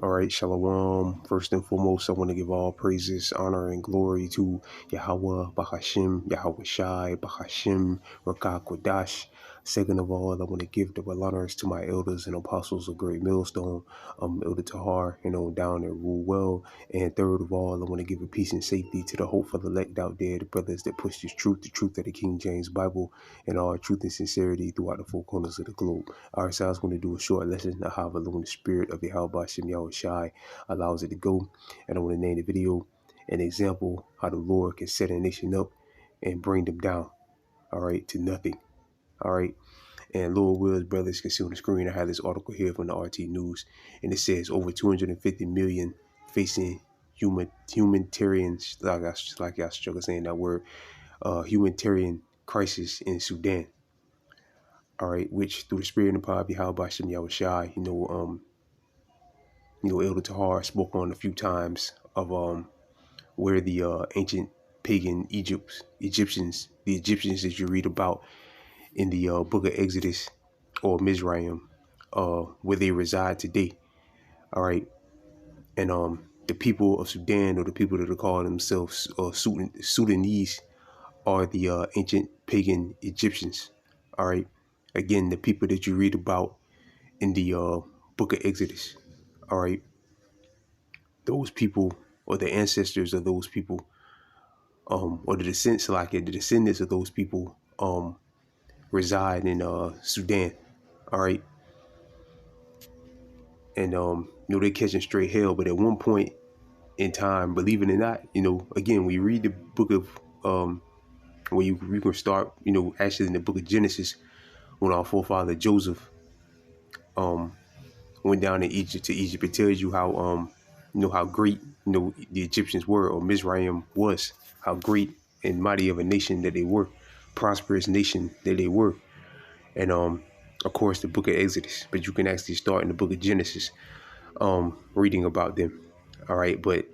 All right, Shalom. First and foremost, I want to give all praises, honor, and glory to Yahweh, Bahashim, Yahweh Shai, Bahashim, Rakah Kodash. Second of all, I want to give double honors to my elders and apostles of Great Millstone, Elder Tahar, down at Rule Well. And third of all, I want to give a peace and safety to the hopeful elect out there, the brothers that push this truth, the truth of the King James Bible, and all truth and sincerity throughout the four corners of the globe. All right, so I was going to do a short lesson on how alone the spirit of Yahweh Bashem Yahweh Shai allows it to go. And I want to name the video an example how the Lord can set a nation up and bring them down, all right, to nothing. All right. And Lord Will's brothers can see on the screen. I have this article here from the RT News, and it says over 250 million facing humanitarians, like I struggle saying that word, humanitarian crisis in Sudan. All right, which through the spirit and power of Yahweh Bashem Yahweh Shai, Elder Tahar spoke on a few times of where the ancient pagan Egyptians, the Egyptians that you read about in the book of Exodus or Mizraim, where they reside today. All right, and the people of Sudan, or the people that are calling themselves Sudanese, are the ancient pagan Egyptians. All right, again, the people that you read about in the book of Exodus. All right, those people, or the ancestors of those people, or the descendants of those people, reside in Sudan. All right, and they're catching straight hell. But at one point in time, believe it or not, again, when you read the book of when you can start, actually in the book of Genesis, when our forefather Joseph went down to Egypt, it tells you how how great the Egyptians were, or Mizraim was, how great and mighty of a nation that they were, prosperous nation that they were. And of course the book of Exodus, but you can actually start in the book of Genesis, reading about them. All right, but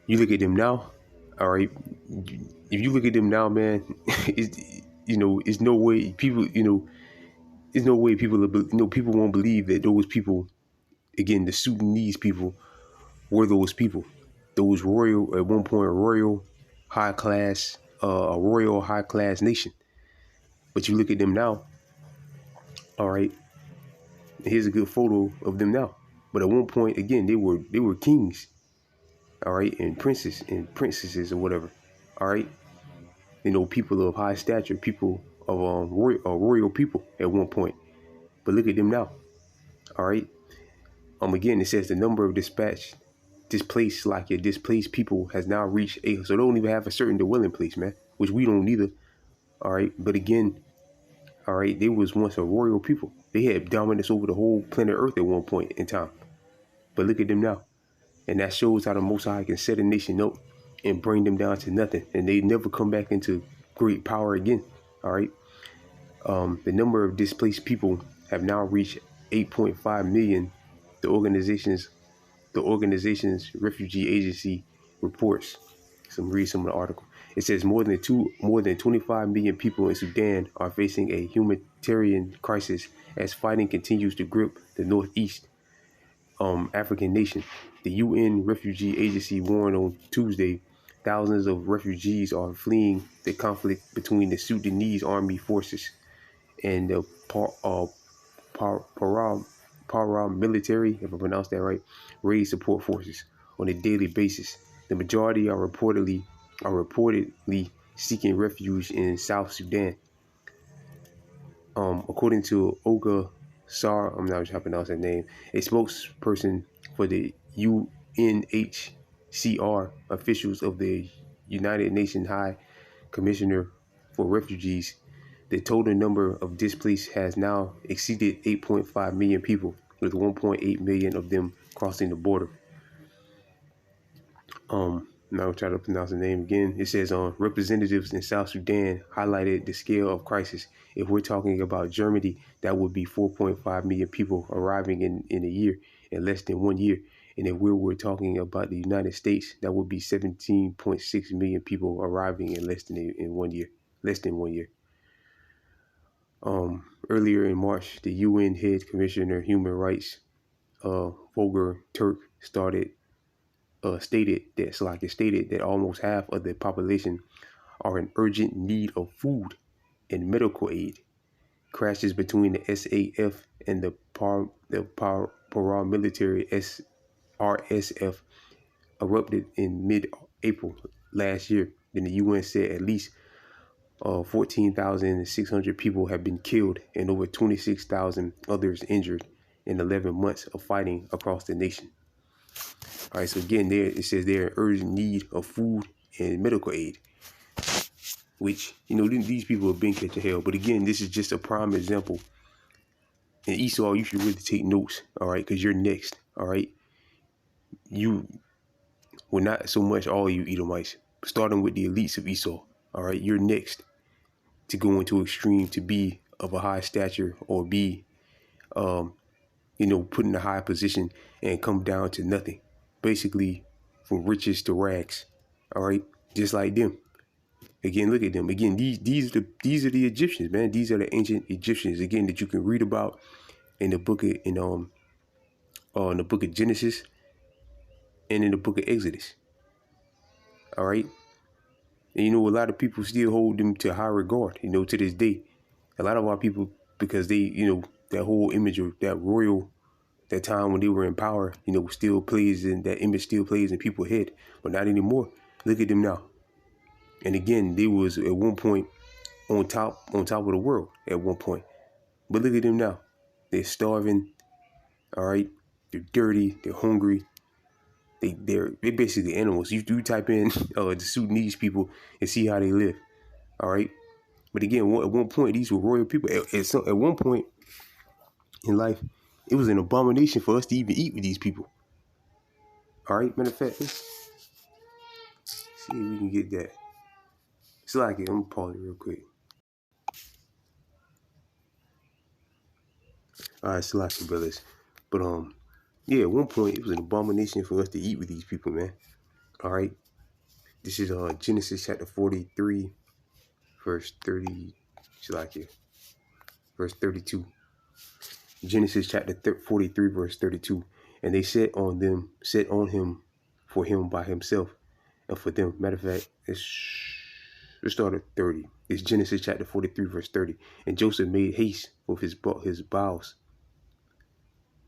you look at them now. All right, if you look at them now, man, it's no way people, there's no way people, people won't believe that those people, again, the Sudanese people, were those people, those royal, at one point, royal, high class, a royal high class nation. But you look at them now. All right, here's a good photo of them now. But at one point, again, they were kings. All right, and princes and princesses or whatever. All right, people of high stature, people of royal people at one point. But look at them now. All right. Again, it says the number of displaced people has now reached so they don't even have a certain dwelling place, man, which we don't either. All right, but again, all right, they was once a royal people. They had dominance over the whole planet Earth at one point in time. But look at them now, and that shows how the Most High can set a nation up and bring them down to nothing, and they never come back into great power again. All right, the number of displaced people have now reached 8.5 million. The organization's refugee agency reports. Read some of the article. It says more than 25 million people in Sudan are facing a humanitarian crisis as fighting continues to grip the northeast African nation. The UN Refugee Agency warned on Tuesday thousands of refugees are fleeing the conflict between the Sudanese army forces and the paramilitary, if I pronounced that right, raid support forces on a daily basis. The majority are reportedly seeking refuge in South Sudan. According to Olga Sar, I'm not sure how to pronounce that name, a spokesperson for the UNHCR, officials of the United Nations High Commissioner for Refugees, the total number of displaced has now exceeded 8.5 million people, with 1.8 million of them crossing the border. Now I'll try to pronounce the name again. It says representatives in South Sudan highlighted the scale of crisis. If we're talking about Germany, that would be 4.5 million people arriving in a year, in less than 1 year. And if we're talking about the United States, that would be 17.6 million people arriving in less than 1 year. Earlier in March, the UN Head Commissioner Human Rights Volker Turk stated that almost half of the population are in urgent need of food and medical aid. Crashes between the SAF and the paramilitary RSF erupted in mid-April last year. Then the UN said at least 14,600 people have been killed and over 26,000 others injured in 11 months of fighting across the nation. All right, so again, there it says they're in urgent need of food and medical aid, which, these people have been catching hell. But again, this is just a prime example. And Esau, you should really take notes, all right, because you're next, all right? You well, not so much all you Edomites, starting with the elites of Esau, all right? You're next to go into extreme, to be of a high stature or be, put in a high position and come down to nothing. Basically, from riches to rags, all right? Just like them. Again, look at them. Again, these are the Egyptians, man. These are the ancient Egyptians, again, that you can read about in the book of Genesis and in the book of Exodus. All right. And a lot of people still hold them to high regard, to this day. A lot of our people, because they, that whole image of that royal, that time when they were in power, still plays, and that image still plays in people's head, but not anymore. Look at them now. And again, they was at one point on top of the world at one point. But look at them now. They're starving. All right. They're dirty. They're hungry. They're basically animals. You do type in the Sudanese people and see how they live. All right. But again, at one point, these were royal people. At one point in life, it was an abomination for us to even eat with these people. All right. Matter of fact, let's see if we can get that. It's like it. I'm gonna pause it real quick. All right, Salaki brothers. But yeah, at one point it was an abomination for us to eat with these people, man. All right. This is Genesis chapter 43, verse 30. Salaki, verse 32. Genesis chapter 43, verse 32. And they set on him for him by himself, and for them. Matter of fact, let's start at 30. It's Genesis chapter 43, verse 30. And Joseph made haste with his bowels,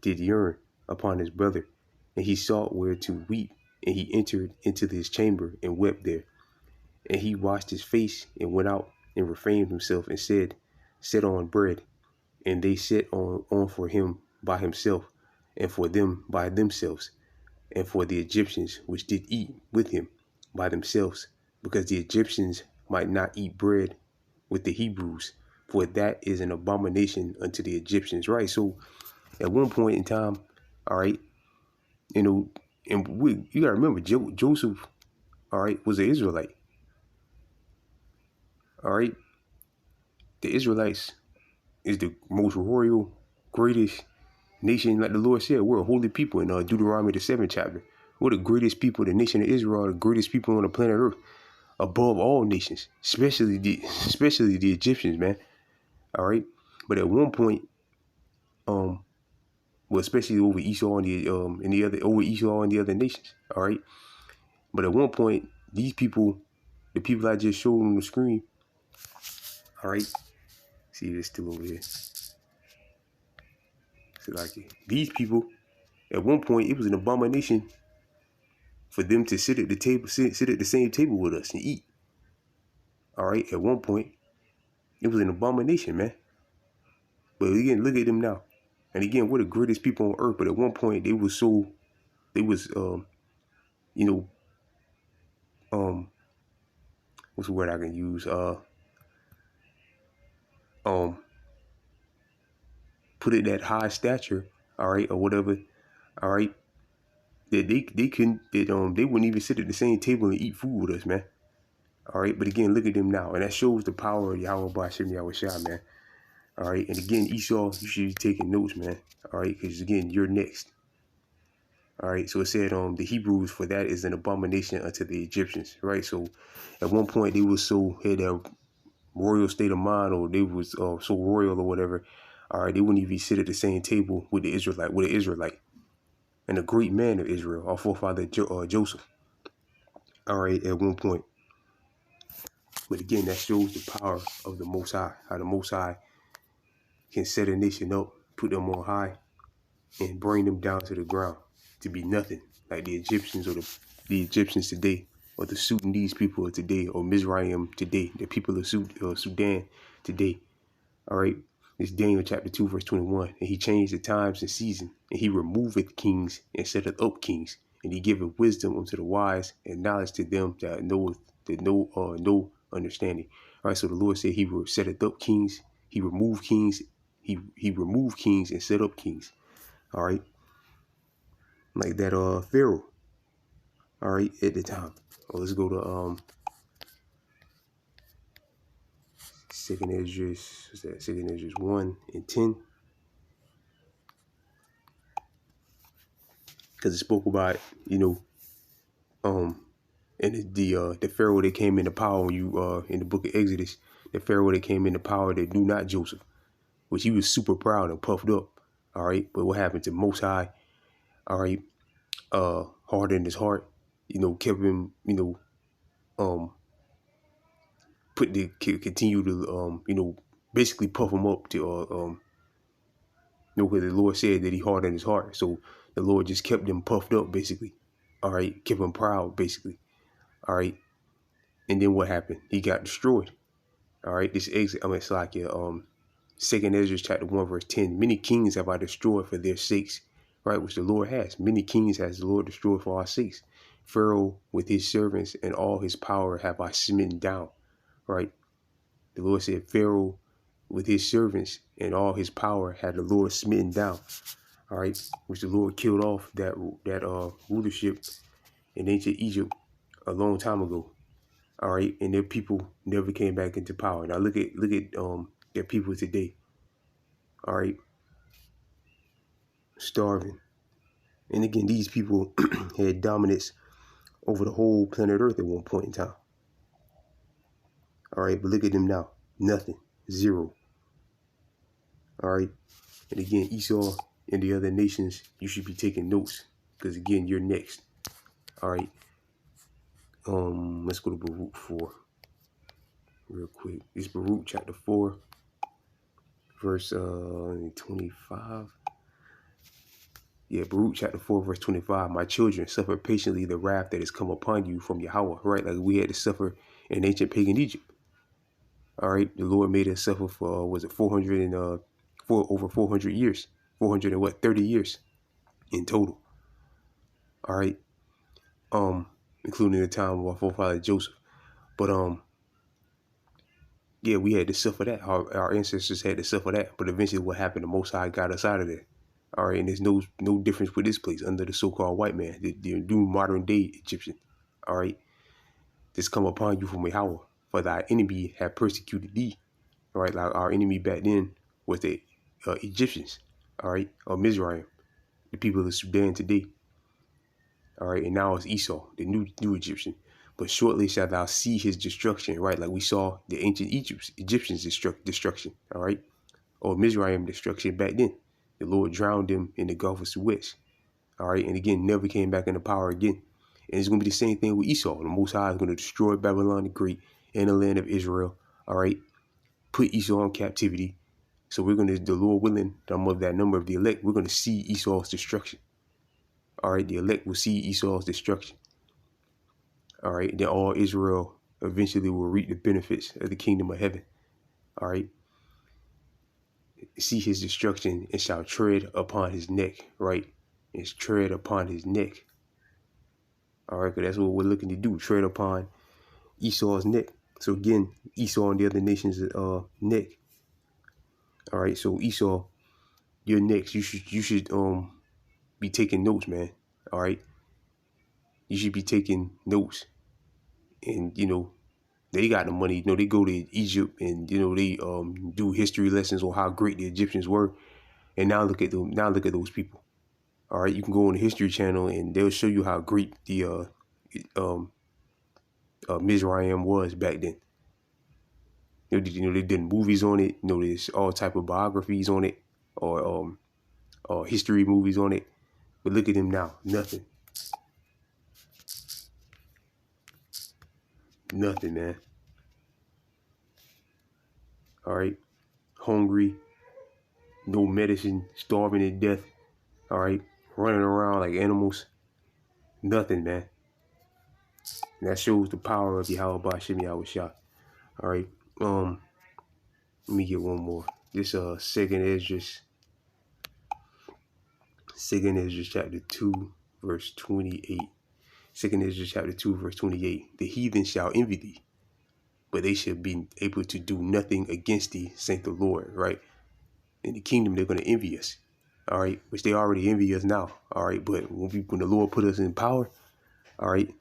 did yearn upon his brother, and he sought where to weep, and he entered into his chamber and wept there. And he washed his face and went out and refrained himself and said, set on bread. And they set on for him by himself, and for them by themselves, and for the Egyptians which did eat with him by themselves, because the Egyptians might not eat bread with the Hebrews, for that is an abomination unto the Egyptians. Right. So at one point in time, all right, and you gotta remember, Joseph, all right, was an Israelite. All right, the Israelites is the most royal, greatest nation. Like the Lord said, we're a holy people in Deuteronomy the 7th chapter. We're the greatest people. The nation of Israel, the greatest people on the planet Earth, above all nations, especially the Egyptians, man. All right, but at one point, well, especially over Esau and the other nations. All right, but at one point, these people, the people I just showed on the screen. All right, see, it's still over here. So like these people, at one point, it was an abomination for them to sit at the same table with us and eat. All right, at one point, it was an abomination, man. But again, look at them now. And again, we're the greatest people on earth. But at one point, what's the word I can use? Put it at high stature, all right, or whatever, all right. That they wouldn't even sit at the same table and eat food with us, man. All right, but again, look at them now, and that shows the power of Yahweh Bashim Yahushua, man. All right, and again, Esau, you should be taking notes, man. All right, because again, you're next. All right, so it said the Hebrews, for that is an abomination unto the Egyptians, right? So at one point they was had that royal state of mind, or they was so royal or whatever. All right, they wouldn't even sit at the same table with the Israelite, and a great man of Israel, our forefather Joseph. All right, at one point. But again, that shows the power of the Most High, how the Most High can set a nation up, put them on high, and bring them down to the ground to be nothing, like the Egyptians or the Egyptians today, or the Sudanese people of today, or Mizraim today, the people of Sudan today. All right, it's Daniel chapter 2, verse 21. And he changed the times and season, and he removeth kings and setteth up kings, and he giveth wisdom unto the wise and knowledge to them that know understanding. All right, so the Lord said he will setteth up kings, he removed kings, he removed kings and set up kings. All right, like that Pharaoh. All right, at the time. Well, let's go to Second Esdras. What's that? Second Esdras 1 and 10. Because it spoke about, and the Pharaoh that came into power when you in the book of Exodus, the Pharaoh that came into power that knew not Joseph, which he was super proud and puffed up. All right, but what happened to Most High? All right, hardened his heart, kept him, continue to basically puff him up to because the Lord said that he hardened his heart, so the Lord just kept him puffed up basically. All right, kept him proud basically. All right, and then what happened? He got destroyed. All right, it's like Second Ezra chapter 1 verse 10. Many kings have I destroyed for their sakes, right? Which the Lord has. Many kings has the Lord destroyed for our sakes. Pharaoh with his servants and all his power have I smitten down, right? The Lord said Pharaoh with his servants and all his power had the Lord smitten down, all right? Which the Lord killed off that rulership in ancient Egypt a long time ago. All right, and their people never came back into power. Now look at their people today. All right, starving, and again, these people had dominance over the whole planet Earth at one point in time. All right, but look at them now, nothing, zero. All right, and again, Esau and the other nations, you should be taking notes because again, you're next. All right, let's go to Baruch 4 real quick. It's Baruch chapter 4. Verse 25. Yeah, Baruch chapter 4, verse 25. My children, suffer patiently the wrath that has come upon you from Yahweh, right? Like we had to suffer in ancient pagan Egypt. All right, the Lord made us suffer for was it 400 years, 30 years in total. All right, including the time of our forefather Joseph. But yeah, we had to suffer that. Our ancestors had to suffer that. But eventually, what happened? The Most High got us out of there. All right, and there's no difference with this place under the so-called white man, the new modern day Egyptian. All right, this come upon you from Yahweh, for thy enemy have persecuted thee. All right, like our enemy back then was the Egyptians. All right, or Mizraim, the people of Sudan today. All right, and now it's Esau, the new Egyptian. But shortly shalt thou see his destruction, right? Like we saw the ancient Egyptians destruction, all right? Or Mizraim destruction back then. The Lord drowned them in the Gulf of Suez, all right? And again, never came back into power again. And it's going to be the same thing with Esau. The Most High is going to destroy Babylon the Great and the land of Israel, all right? Put Esau in captivity. So we're going to, the Lord willing, that number of the elect, we're going to see Esau's destruction. All right, the elect will see Esau's destruction. All right, then all Israel eventually will reap the benefits of the kingdom of heaven. All right, see his destruction and shall tread upon his neck. Right, it's tread upon his neck. All right, because that's what we're looking to do, tread upon Esau's neck. So again, Esau and the other nations' neck. All right, so Esau, your next, you should be taking notes, man. All right, you should be taking notes. And they got the money. They go to Egypt and they do history lessons on how great the Egyptians were. And now look at them. Now look at those people. All right, you can go on the History Channel and they'll show you how great the Mizraim was back then. They did movies on it. There's all type of biographies on it, or history movies on it. But look at him now. Nothing. Nothing, man. All right. Hungry. No medicine. Starving to death. All right. Running around like animals. Nothing, man. And that shows the power of Yahweh Ba'Shem Yahushua. All right. Let me get one more. This Second Esdras chapter 2, verse 28. Second Esdras chapter 2, verse 28. The heathen shall envy thee, but they shall be able to do nothing against thee, saith the Lord, right? In the kingdom, they're going to envy us, all right? Which they already envy us now, all right? But when the Lord put us in power, all right,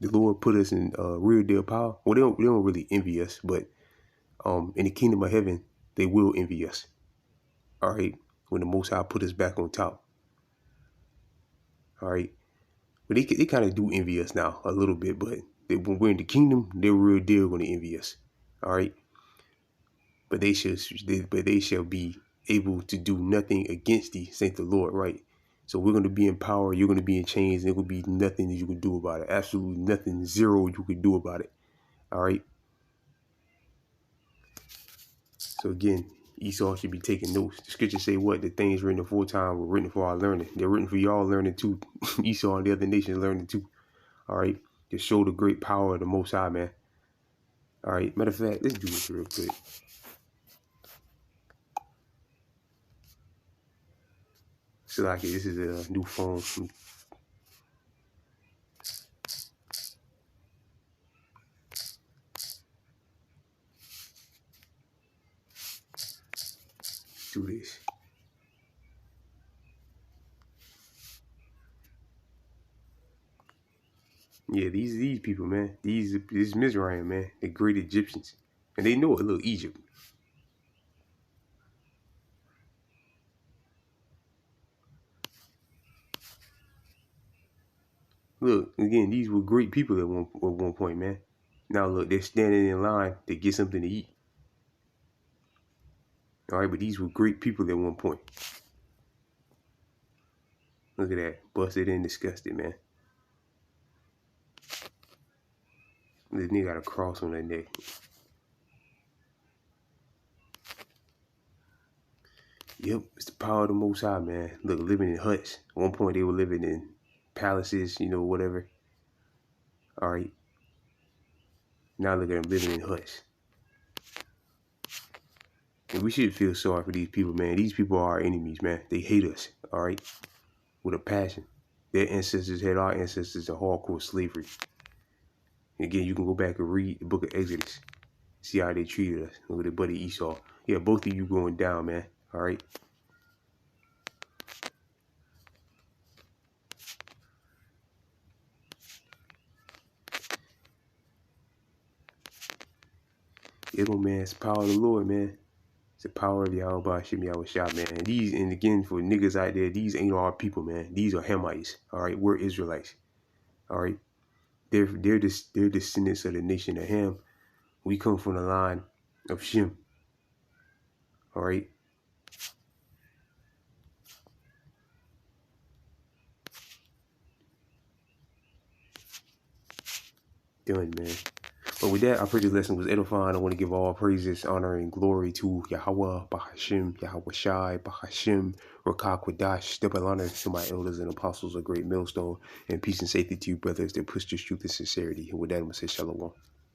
the Lord put us in real deal power. Well, they don't really envy us, but in the kingdom of heaven, they will envy us, all right? When the Most High put us back on top, all right? But they kind of do envy us now a little bit, but when we're in the kingdom, they're real deal going to envy us, all right? But they shall be able to do nothing against thee, saith the Lord, right? So we're going to be in power, you're going to be in chains, and there will be nothing that you can do about it. Absolutely nothing, zero you can do about it, all right? So again, Esau should be taking notes. The scriptures say what? The things written aforetime were written for our learning. They're written for y'all learning too. Esau and the other nations learning too, all right? To show the great power of the Most High, man. All right, matter of fact, let's do this real quick. So like this is a new phone. Do this. Yeah, these people, man. This Mizraim, man. The great Egyptians. And they know it. Look, Egypt. Look, again, these were great people at one point, man. Now look, they're standing in line to get something to eat. All right, but these were great people at one point. Look at that. Busted and disgusted, man. This nigga got a cross on their neck. Yep, it's the power of the Most High, man. Look, living in huts. At one point, they were living in palaces, you know, whatever. All right. Now look at them living in huts. And we should feel sorry for these people, man. These people are our enemies, man. They hate us, all right, with a passion. Their ancestors had our ancestors in hardcore slavery. And again, you can go back and read the book of Exodus. See how they treated us. Look at their buddy Esau. Yeah, both of you going down, man. All right. Man, it's the power of the Lord, man. It's the power of Yahweh Ba'Shem Yahushua, man. And again, for niggas out there, these ain't our people, man. These are Hamites, all right? We're Israelites, all right? They're descendants of the nation of Ham. We come from the line of Shem, all right? Done, man. But with that, I pray this lesson was edifying. I want to give all praises, honor, and glory to Yahweh, Ba'Shem, Yahweh Shai, Ba'Shem, Rakah Quadash, double honor to my elders and apostles of Great Millstone, and peace and safety to you, brothers that push this truth and sincerity. And with that, I'm going to say shalom.